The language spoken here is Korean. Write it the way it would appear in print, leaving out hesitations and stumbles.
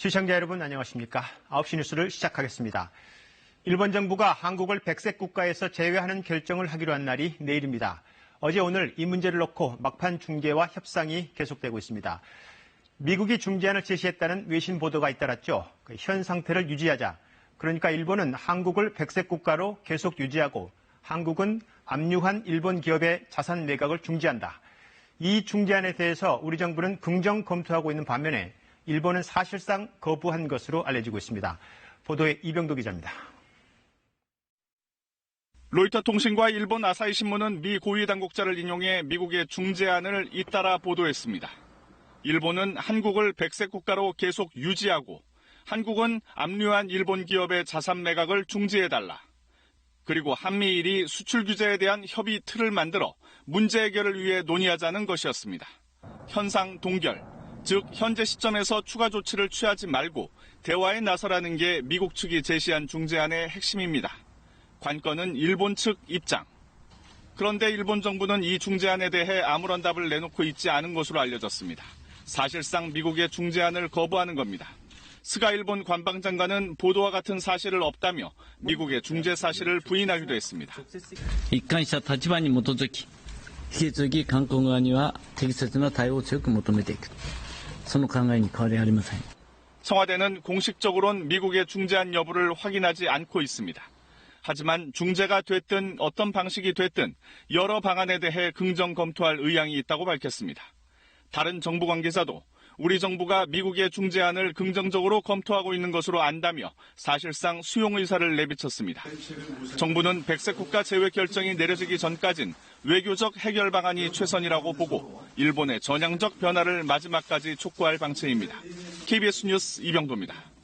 시청자 여러분 안녕하십니까? 9시 뉴스를 시작하겠습니다. 일본 정부가 한국을 백색 국가에서 제외하는 결정을 하기로 한 날이 내일입니다. 어제 오늘 이 문제를 놓고 막판 중재와 협상이 계속되고 있습니다. 미국이 중재안을 제시했다는 외신 보도가 잇따랐죠. 현 상태를 유지하자. 그러니까 일본은 한국을 백색 국가로 계속 유지하고 한국은 압류한 일본 기업의 자산 매각을 중지한다. 이 중재안에 대해서 우리 정부는 긍정 검토하고 있는 반면에 일본은 사실상 거부한 것으로 알려지고 있습니다. 보도에 이병도 기자입니다. 로이터 통신과 일본 아사히 신문은 미 고위 당국자를 인용해 미국의 중재안을 잇따라 보도했습니다. 일본은 한국을 백색 국가로 계속 유지하고 한국은 압류한 일본 기업의 자산 매각을 중지해달라. 그리고 한미일이 수출 규제에 대한 협의 틀을 만들어 문제 해결을 위해 논의하자는 것이었습니다. 현상 동결, 즉 현재 시점에서 추가 조치를 취하지 말고 대화에 나서라는 게 미국 측이 제시한 중재안의 핵심입니다. 관건은 일본 측 입장. 그런데 일본 정부는 이 중재안에 대해 아무런 답을 내놓고 있지 않은 것으로 알려졌습니다. 사실상 미국의 중재안을 거부하는 겁니다. 스가 일본 관방장관은 보도와 같은 사실을 없다며 미국의 중재 사실을 부인하기도 했습니다. 一貫した立場に基づき、引き続き韓国側には適切な対応を強く求めていく。その考えに変わりありません。 청와대는 공식적으로는 미국의 중재안 여부를 확인하지 않고 있습니다. 하지만 중재가 됐든 어떤 방식이 됐든 여러 방안에 대해 긍정 검토할 의향이 있다고 밝혔습니다. 다른 정부 관계자도 우리 정부가 미국의 중재안을 긍정적으로 검토하고 있는 것으로 안다며 사실상 수용 의사를 내비쳤습니다. 정부는 백색 국가 제외 결정이 내려지기 전까진 외교적 해결 방안이 최선이라고 보고 일본의 전향적 변화를 마지막까지 촉구할 방침입니다. KBS 뉴스 이병도입니다.